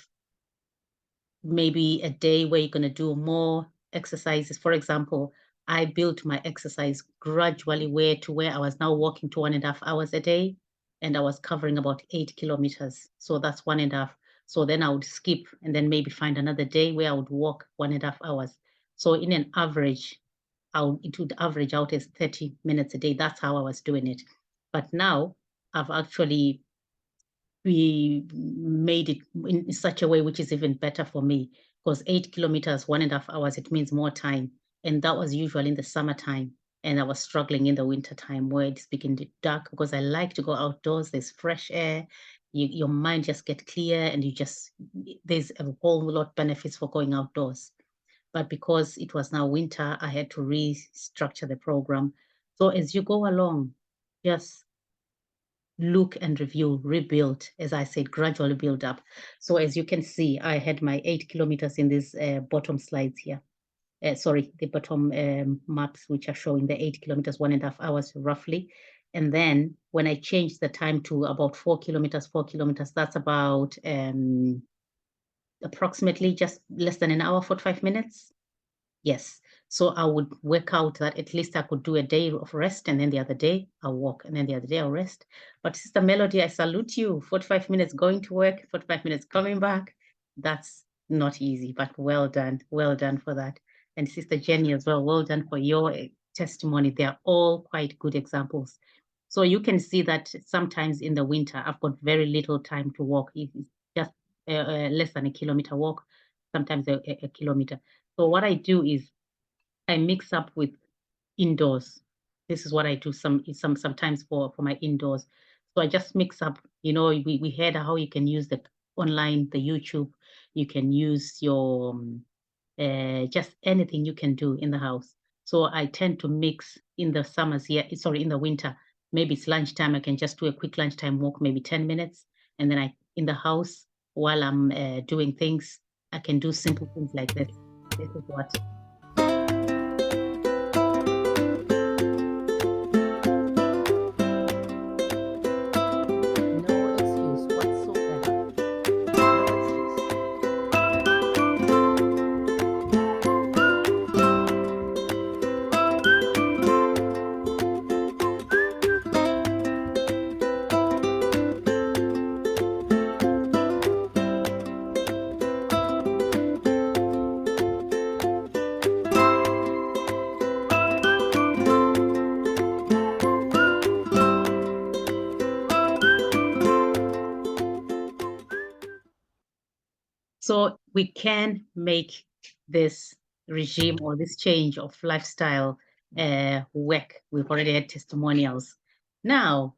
maybe a day where you're going to do more exercises. For example, I built my exercise gradually where I was now walking to 1.5 hours a day, and I was covering about 8 kilometers. So that's 1.5. So then I would skip and then maybe find another day where I would walk 1.5 hours. So in an average, it would average out as 30 minutes a day. That's how I was doing it. But now I've actually made it in such a way which is even better for me, because 8 kilometers, 1.5 hours, it means more time. And that was usually in the summertime. And I was struggling in the winter time where it's beginning to dark, because I like to go outdoors. There's fresh air. Your mind just get clear, and there's a whole lot of benefits for going outdoors. But because it was now winter, I had to restructure the program. So as you go along, just look and review, rebuild, as I said, gradually build up. So as you can see, I had my 8 kilometers in these bottom slides here. Sorry, the bottom maps, which are showing the 8 kilometers, 1.5 hours roughly. And then when I changed the time to about 4 kilometers, that's about approximately just less than an hour, 45 minutes. Yes. So I would work out that at least I could do a day of rest, and then the other day I'll walk, and then the other day I'll rest. But Sister Melody, I salute you. 45 minutes going to work, 45 minutes coming back. That's not easy, but well done. Well done for that. And Sister Jennie as well, well done for your testimony. They're all quite good examples. So you can see that sometimes in the winter, I've got very little time to walk. It's just less than a kilometer walk, sometimes a kilometer. So what I do is I mix up with indoors. This is what I do sometimes for my indoors. So I just mix up, we heard how you can use the online, the YouTube, you can use your, just anything you can do in the house. So I tend to mix in the summers here, in the winter, maybe it's lunchtime, I can just do a quick lunchtime walk, maybe 10 minutes. And then in the house, while I'm doing things, I can do simple things like this. This is what. So we can make this regime or this change of lifestyle work. We've already had testimonials. Now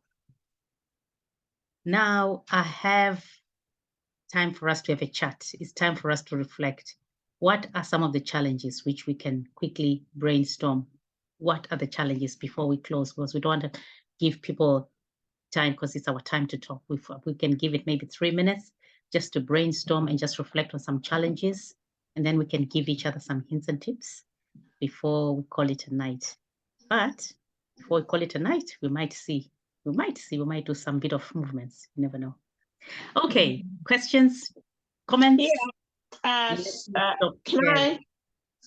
I have time for us to have a chat. It's time for us to reflect. What are some of the challenges which we can quickly brainstorm? What are the challenges before we close? Because we don't want to give people time, because it's our time to talk. We can give it maybe 3 minutes just to brainstorm and just reflect on some challenges, and then we can give each other some hints and tips before we call it a night. But before we call it a night, we might do some bit of movements. You never know. Okay, questions, comments? Yeah.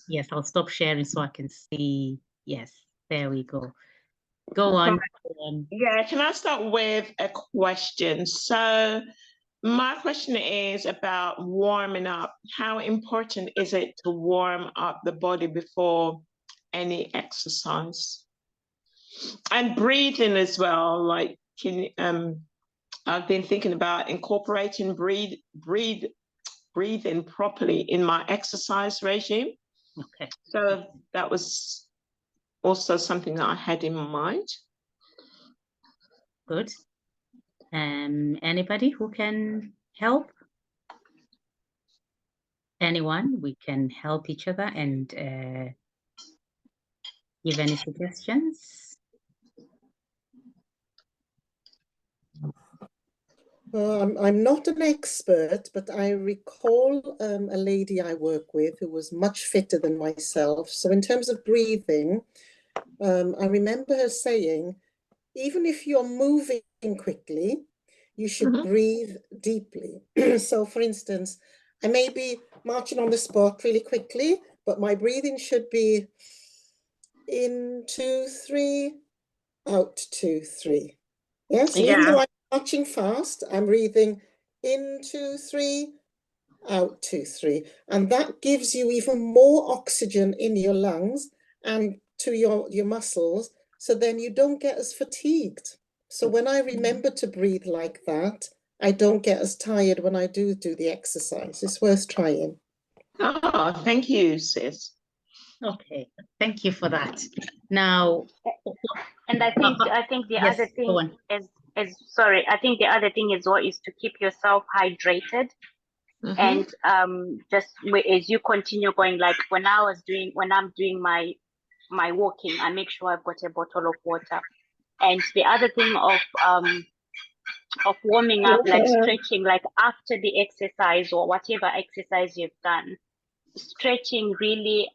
Yes, I'll stop sharing so I can see. Yes, there we go. Go on. Yeah, can I start with a question? So my question is about warming up. How important is it to warm up the body before any exercise? And breathing as well. Like, I've been thinking about incorporating breathing properly in my exercise regime. Okay. So that was also something that I had in mind. Good. Anybody who can help? Anyone? We can help each other and give any suggestions. I'm not an expert, but I recall a lady I work with who was much fitter than myself. So in terms of breathing, I remember her saying, even if you're moving quickly, you should breathe deeply. So for instance, I may be marching on the spot really quickly, but my breathing should be in 2, 3, out 2, 3. Yeah, so even though I'm marching fast, I'm breathing in 2, 3, out 2, 3. And that gives you even more oxygen in your lungs and to your muscles. So then you don't get as fatigued. So when I remember to breathe like that, I don't get as tired when I do the exercise. It's worth trying. Oh, thank you, sis. Okay, thank you for that. Now, and I think the other thing is sorry, I think the other thing is to keep yourself hydrated. And just as you continue going, like when I'm doing my walking, I make sure I've got a bottle of water. And the other thing of warming up, like stretching, like after the exercise or whatever exercise you've done, stretching really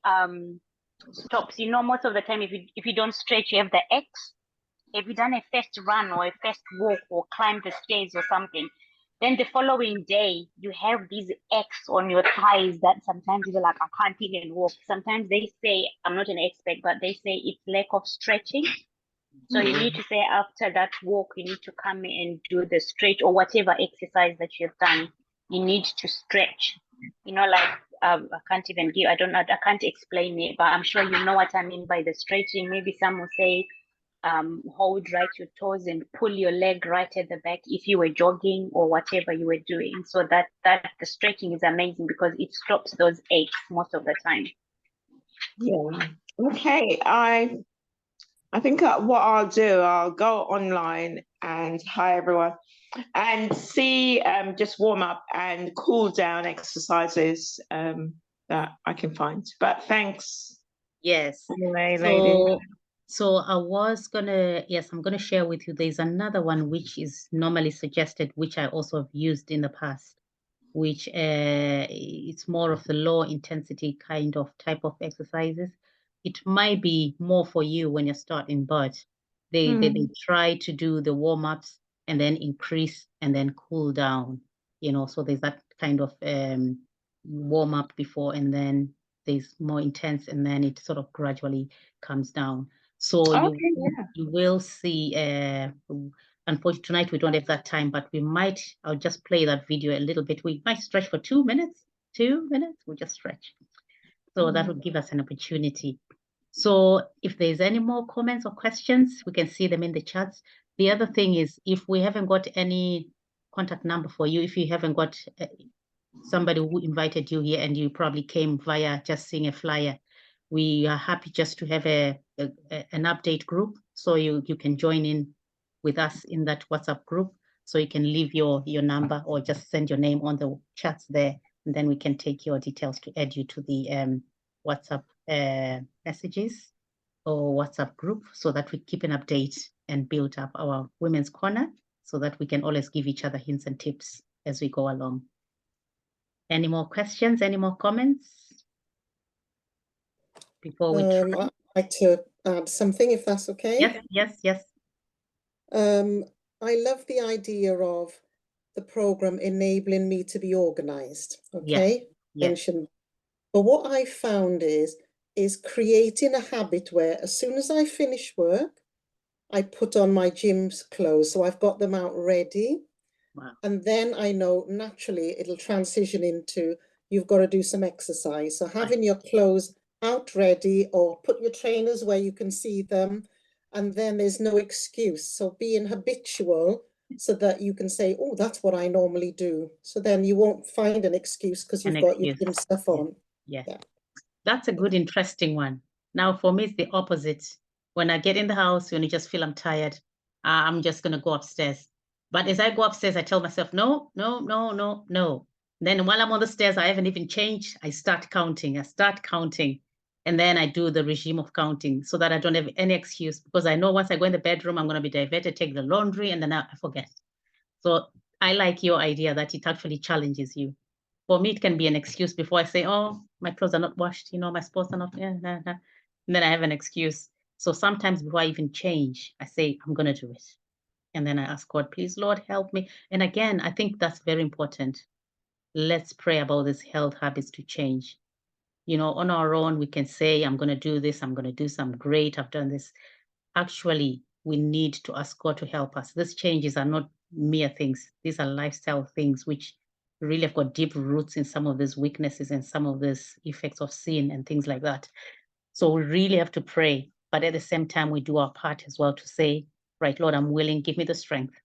stops. You know, most of the time, if you don't stretch, you have the X. Have you done a first run or a first walk or climb the stairs or something? Then the following day, you have these X on your thighs that sometimes you're like, I can't even walk. Sometimes they say, I'm not an expert, but they say it's lack of stretching. So you need to say after that walk, you need to come and do the stretch or whatever exercise that you've done. You need to stretch. You know, like I can't explain it, but I'm sure you know what I mean by the stretching. Maybe some will say, hold right your toes and pull your leg right at the back if you were jogging or whatever you were doing. So that the stretching is amazing because it stops those aches most of the time. Yeah. Okay. I think what I'll do, I'll go online and hi everyone, and see just warm up and cool down exercises that I can find. But thanks. Yes. Anyway, lady. So I'm gonna share with you. There's another one which is normally suggested, which I also have used in the past, which it's more of the low intensity kind of type of exercises. It might be more for you when you're starting, but they try to do the warm-ups and then increase and then cool down, you know, so there's that kind of warm-up before and then there's more intense and then it sort of gradually comes down. So you will see, unfortunately tonight we don't have that time, but I'll just play that video a little bit. We might stretch for 2 minutes, we'll just stretch. So that will give us an opportunity. So if there's any more comments or questions, we can see them in the chats. The other thing is, if we haven't got any contact number for you, if you haven't got somebody who invited you here and you probably came via just seeing a flyer, we are happy just to have an update group. So you can join in with us in that WhatsApp group. So you can leave your number or just send your name on the chats there. And then we can take your details to add you to the WhatsApp messages or WhatsApp group so that we keep an update and build up our Women's Corner so that we can always give each other hints and tips as we go along. Any more questions? Any more comments? Before we I'd like to add something, if that's okay. Yes. I love the idea of the program enabling me to be organized. Okay, mentioned. But what I found is creating a habit where as soon as I finish work, I put on my gym's clothes, so I've got them out ready. Wow. And then I know naturally it'll transition into you've got to do some exercise. So having your clothes out ready or put your trainers where you can see them, and then there's no excuse. So being habitual so that you can say, oh, that's what I normally do. So then you won't find an excuse because you've got your gym stuff on. Yeah. That's a good, interesting one. Now, for me, it's the opposite. When I get in the house, when you just feel I'm tired, I'm just going to go upstairs. But as I go upstairs, I tell myself, no. Then while I'm on the stairs, I haven't even changed. I start counting. And then I do the regime of counting so that I don't have any excuse, because I know once I go in the bedroom, I'm going to be diverted, take the laundry, and then I forget. So I like your idea that it actually challenges you. For me, it can be an excuse before I say, oh, my clothes are not washed, my sports are not, And then I have an excuse. So sometimes before I even change, I say, I'm going to do it. And then I ask God, please, Lord, help me. And again, I think that's very important. Let's pray about these health habits to change. You know, on our own, we can say, I'm going to do this. I'm going to do some great. I've done this. Actually, we need to ask God to help us. These changes are not mere things. These are lifestyle things which really have got deep roots in some of these weaknesses and some of these effects of sin and things like that. So we really have to pray. But at the same time, we do our part as well to say, right, Lord, I'm willing, give me the strength.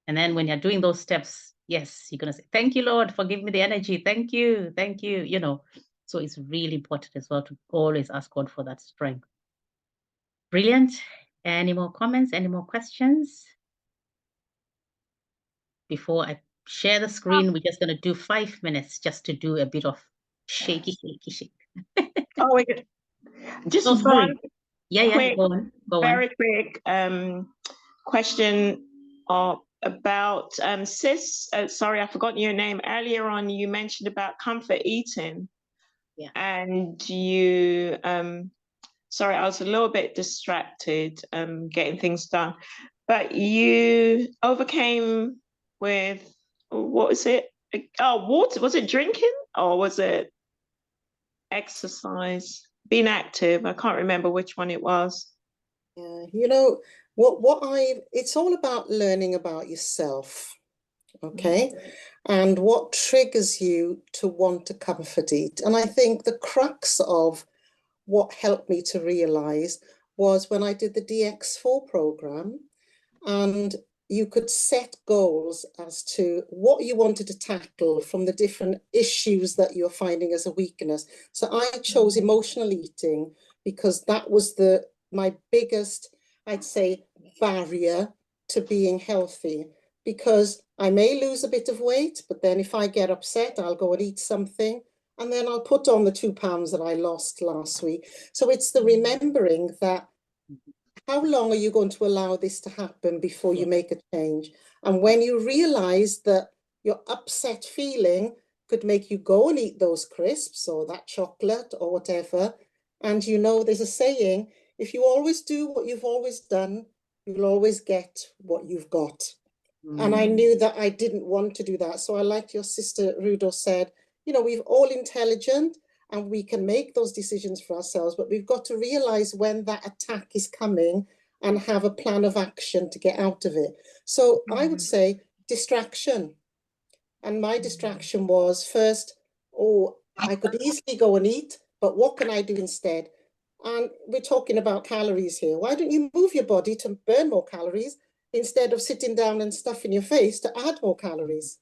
And then when you're doing those steps, yes, you're going to say, thank you, Lord, for giving me the energy. Thank you, you know. So it's really important as well to always ask God for that strength. Brilliant. Any more comments? Any more questions? Before I share the screen, we're just going to do 5 minutes just to do a bit of shaky, shaky, shake. Oh, we could just one quick, very quick question about sis. Sorry, I forgot your name. Earlier on, you mentioned about comfort eating. Yeah. And you, sorry, I was a little bit distracted getting things done. But you overcame with, what was it? Oh, water. Was it drinking or was it exercise? Being active. I can't remember which one it was. Yeah, you know, it's all about learning about yourself, okay? And what triggers you to want to comfort eat. And I think the crux of what helped me to realize was when I did the DX4 program, and you could set goals as to what you wanted to tackle from the different issues that you're finding as a weakness. So I chose emotional eating because that was my biggest, I'd say, barrier to being healthy, because I may lose a bit of weight, but then if I get upset, I'll go and eat something, and then I'll put on the 2 pounds that I lost last week. So it's the remembering that how long are you going to allow this to happen before you make a change? And when you realize that your upset feeling could make you go and eat those crisps or that chocolate or whatever, and you know there's a saying, if you always do what you've always done, you'll always get what you've got. And I knew that I didn't want to do that. So I liked your sister Rudo said, you know, we're all intelligent and we can make those decisions for ourselves, but we've got to realize when that attack is coming and have a plan of action to get out of it. So I would say distraction. And my distraction was first, I could easily go and eat, but what can I do instead? And we're talking about calories here. Why don't you move your body to burn more calories instead of sitting down and stuffing your face to add more calories?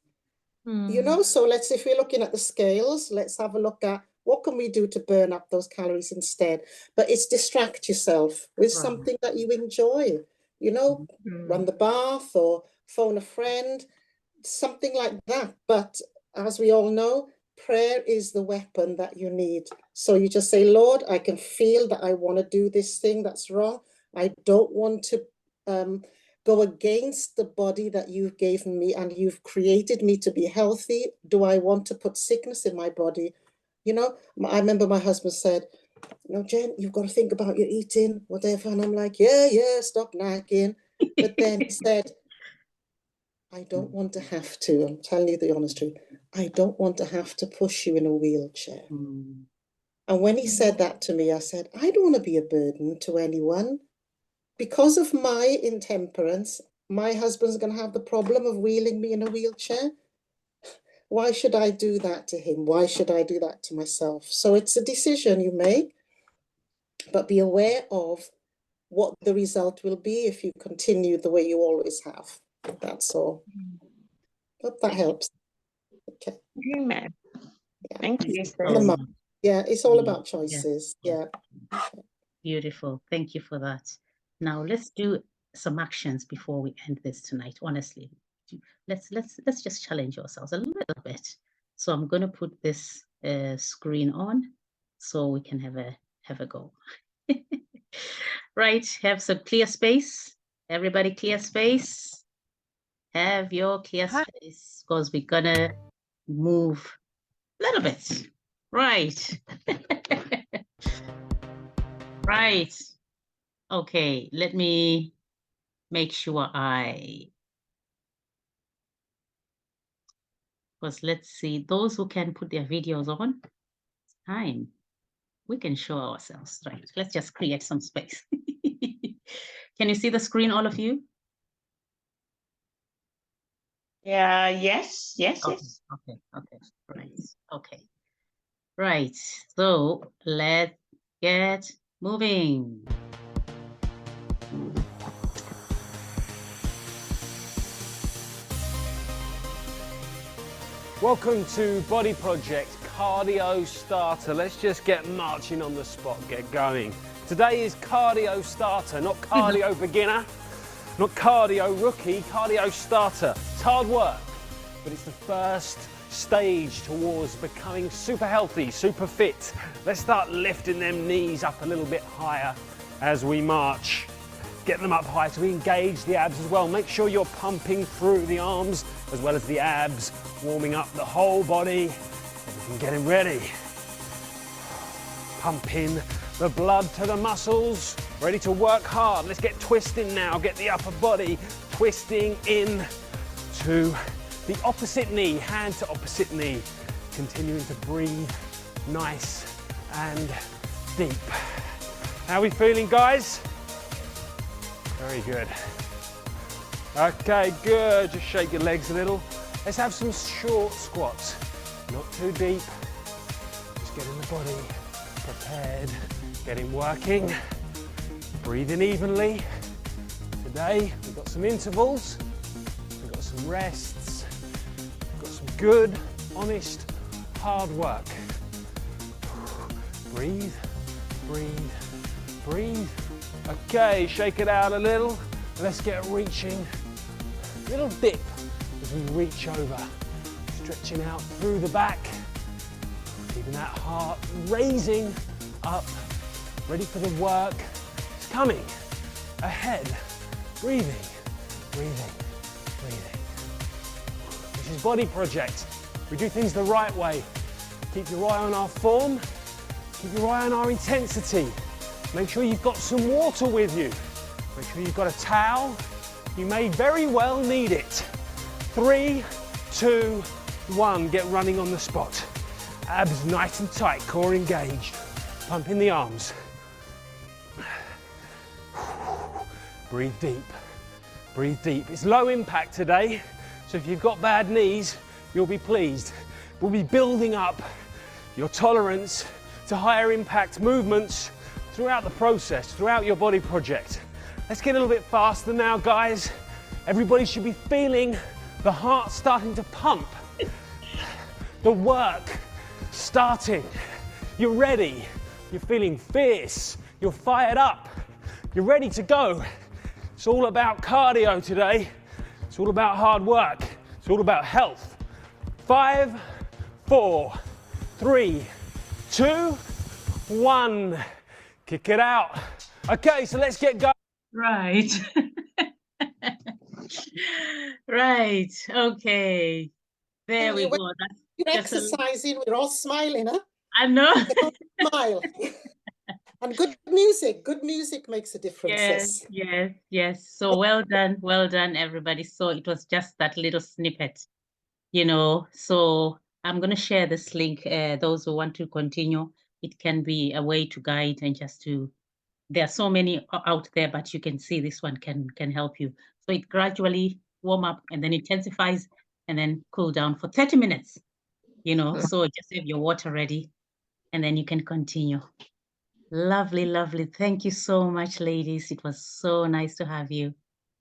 You know, so if we're looking at the scales, let's have a look at what can we do to burn up those calories instead. But it's distract yourself with something that you enjoy, you know, run the bath or phone a friend, something like that. But as we all know, prayer is the weapon that you need. So you just say, Lord, I can feel that I want to do this thing that's wrong. I don't want to go against the body that you've given me and you've created me to be healthy. Do I want to put sickness in my body? You know, I remember my husband said, you know, Jen, you've got to think about your eating, whatever. And I'm like, yeah, stop nagging. But then he said, I don't want to have to, I'm telling you the honest truth, I don't want to have to push you in a wheelchair. And when he said that to me, I said, I don't want to be a burden to anyone. Because of my intemperance, my husband's going to have the problem of wheeling me in a wheelchair. Why should I do that to him? Why should I do that to myself? So it's a decision you make, but be aware of what the result will be if you continue the way you always have. That's all. Hope that helps. Okay. Amen. Yeah. Thank you. Yeah, it's all about choices. Yeah. Beautiful. Thank you for that. Now let's do some actions before we end this tonight. Honestly, let's just challenge ourselves a little bit. So I'm going to put this screen on so we can have a go. Right, have some clear space. Everybody clear space. Have your clear space because we're gonna move a little bit. Right. Right. Okay, let me make sure I Because let's see, those who can put their videos on, time. We can show ourselves, right? Let's just create some space. Can you see the screen, all of you? Yeah, yes, Okay, yes. okay, right, okay. Right, so let's get moving. Welcome to Body Project Cardio Starter. Let's just get marching on the spot, get going. Today is Cardio Starter, not Cardio Beginner, not Cardio Rookie, Cardio Starter. It's hard work, but it's the first stage towards becoming super healthy, super fit. Let's start lifting them knees up a little bit higher as we march. Get them up high so we engage the abs as well. Make sure you're pumping through the arms as well as the abs, warming up the whole body, everything getting ready. Pumping the blood to the muscles, ready to work hard. Let's get twisting now, get the upper body twisting in to the opposite knee, hand to opposite knee. Continuing to breathe nice and deep. How are we feeling, guys? Very good. Okay, good. Just shake your legs a little. Let's have some short squats. Not too deep. Just getting the body prepared, getting working, breathing evenly. Today, we've got some intervals, we've got some rests, we've got some good, honest, hard work. Breathe, breathe, breathe. Okay, shake it out a little. Let's get reaching. Little dip as we reach over. Stretching out through the back. Keeping that heart raising up. Ready for the work. It's coming. Ahead. Breathing, breathing, breathing. This is Body Project. We do things the right way. Keep your eye on our form. Keep your eye on our intensity. Make sure you've got some water with you. Make sure you've got a towel. You may very well need it. 3, 2, 1. Get running on the spot. Abs nice and tight, core engaged. Pumping the arms. Breathe deep. Breathe deep. It's low impact today, so if you've got bad knees, you'll be pleased. We'll be building up your tolerance to higher impact movements throughout the process, throughout your Body Project. Let's get a little bit faster now, guys. Everybody should be feeling the heart starting to pump. The work starting. You're ready. You're feeling fierce. You're fired up. You're ready to go. It's all about cardio today. It's all about hard work. It's all about health. 5, 4, 3, 2, 1. Kick it out. Okay, so let's get going. Right. Right. Okay. There we go. That's you're exercising. We're all smiling, huh? I know. Smile. And good music makes a difference. Yes. So well done, everybody. So it was just that little snippet, So I'm going to share this link. Those who want to continue, it can be a way to guide and just to. There are so many out there, but you can see this one can help you. So it gradually warm up and then intensifies and then cool down for 30 minutes. So just have your water ready and then you can continue. Lovely. Thank you so much, ladies. It was so nice to have you.